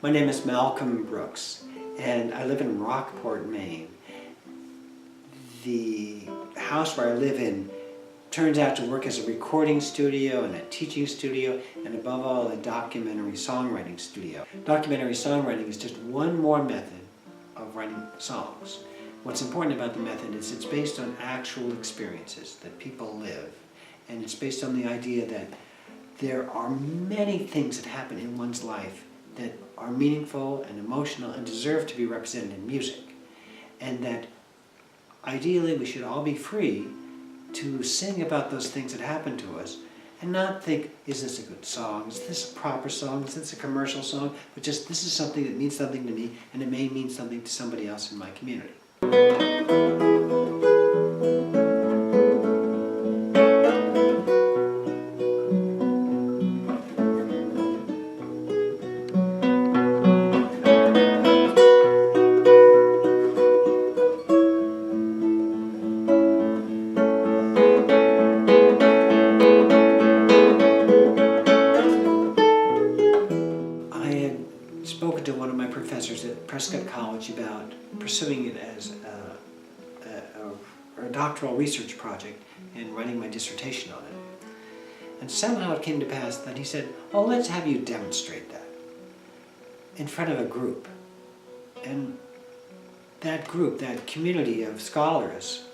My name is Malcolm Brooks, and I live in Rockport, Maine. The house where I live in turns out to work as a recording studio and a teaching studio, and above all, a documentary songwriting studio. Documentary songwriting is just one more method of writing songs. What's important about the method is it's based on actual experiences that people live, and it's based on the idea that there are many things that happen in one's life that are meaningful and emotional and deserve to be represented in music, and that ideally we should all be free to sing about those things that happen to us and not think, is this a good song, is this a proper song, is this a commercial song, but just this is something that means something to me and it may mean something to somebody else in my community. Spoken to one of my professors at Prescott College about pursuing it as a doctoral research project and writing my dissertation on it. And somehow it came to pass that he said, oh, let's have you demonstrate that in front of a group. And that group, that community of scholars,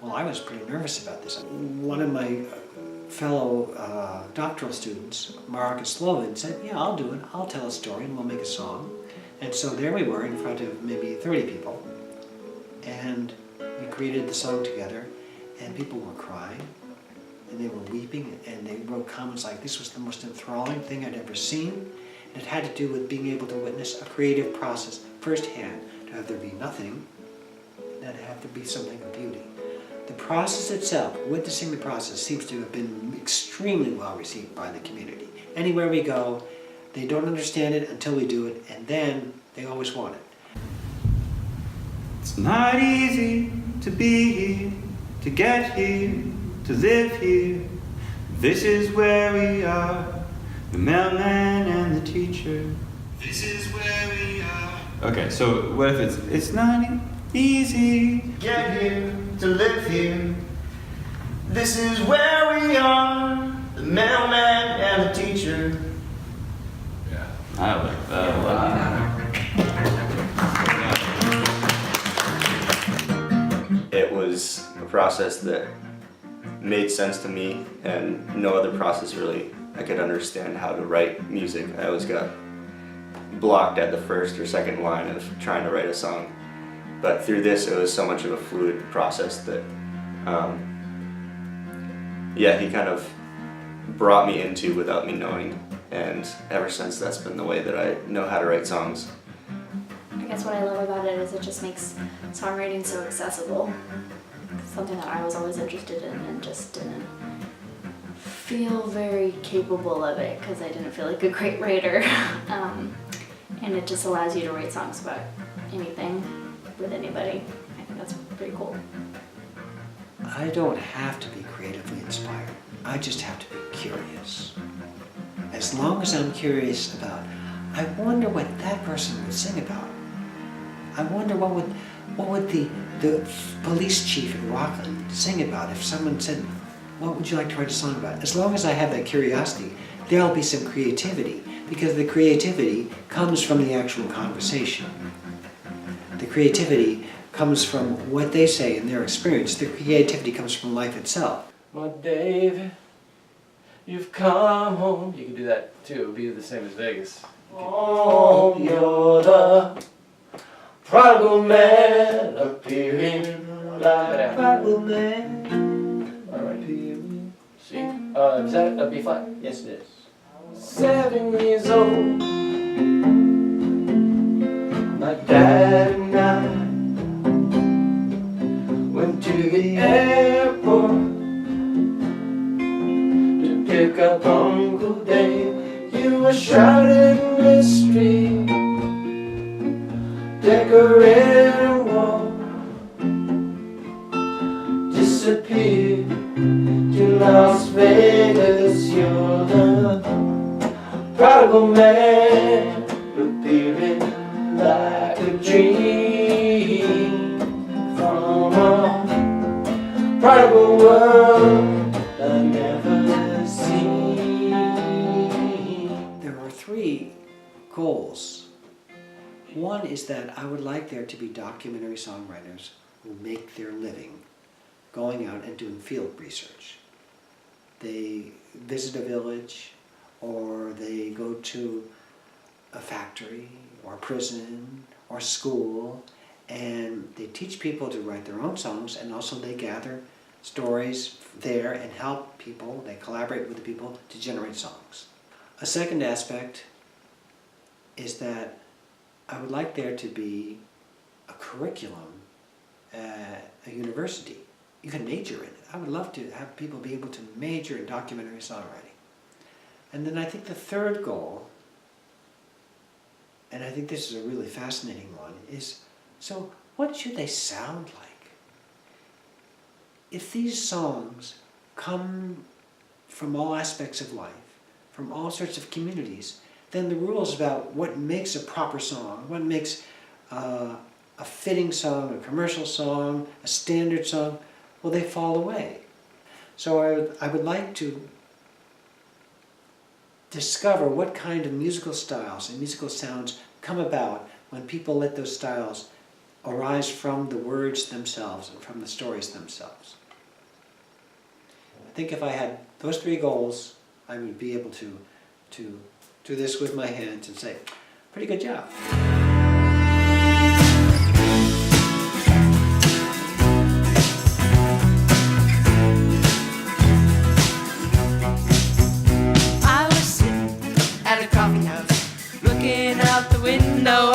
well, I was pretty nervous about this. One of my fellow doctoral students, Marcus Slovan, said, yeah, I'll do it. I'll tell a story and we'll make a song. And so there we were in front of maybe 30 people. And we created the song together, and people were crying, and they were weeping, and they wrote comments like, this was the most enthralling thing I'd ever seen. And it had to do with being able to witness a creative process firsthand, to have there be nothing, and to have there be something of beauty. The process itself, witnessing the process, seems to have been extremely well received by the community. Anywhere we go, they don't understand it until we do it, and then they always want it. It's not easy to be here, to get here, to live here. This is where we are, the mailman and the teacher. This is where we are. Okay, so what if it's not easy to get here, to live here. This is where we are, the mailman and the teacher. Yeah, I like that a lot. It was a process that made sense to me, and no other process really I could understand how to write music. I always got blocked at the first or second line of trying to write a song. But through this, it was so much of a fluid process that, yeah, he kind of brought me into without me knowing. And ever since, that's been the way that I know how to write songs. I guess what I love about it is it just makes songwriting so accessible. Something that I was always interested in and just didn't feel very capable of it because I didn't feel like a great writer. And it just allows you to write songs about anything with anybody. I think that's pretty cool. I don't have to be creatively inspired. I just have to be curious. As long as I'm curious about, I wonder what that person would sing about. I wonder what would the police chief in Rockland sing about if someone said, what would you like to write a song about? As long as I have that curiosity, there'll be some creativity, because the creativity comes from the actual conversation. The creativity comes from what they say in their experience. The creativity comes from life itself. Well, David, you've come home. You can do that too. It would be the same as Vegas. Oh, you're the prodigal man appearing like prodigal man. All right. C. Is that a B flat? Yes, it is. 7 years old. My dad and I went to the airport to pick up Uncle Dave. You were shrouded in mystery, decorated a wall, disappeared to Las Vegas. You're the prodigal man appearing like a world I've never seen. There are 3 goals. One is that I would like there to be documentary songwriters who make their living going out and doing field research. They visit a village, or they go to a factory, or a prison, or school, and they teach people to write their own songs, and also they gather stories there and help people, they collaborate with the people to generate songs. A second aspect is that I would like there to be a curriculum at a university. You can major in it. I would love to have people be able to major in documentary songwriting. And then I think the third goal, and I think this is a really fascinating one, is so what should they sound like? If these songs come from all aspects of life, from all sorts of communities, then the rules about what makes a proper song, what makes a fitting song, a commercial song, a standard song, well, they fall away. So I would like to discover what kind of musical styles and musical sounds come about when people let those styles arise from the words themselves and from the stories themselves. I think if I had those 3 goals, I would be able to do this with my hands and say, pretty good job. I was sitting at a coffee house, looking out the window.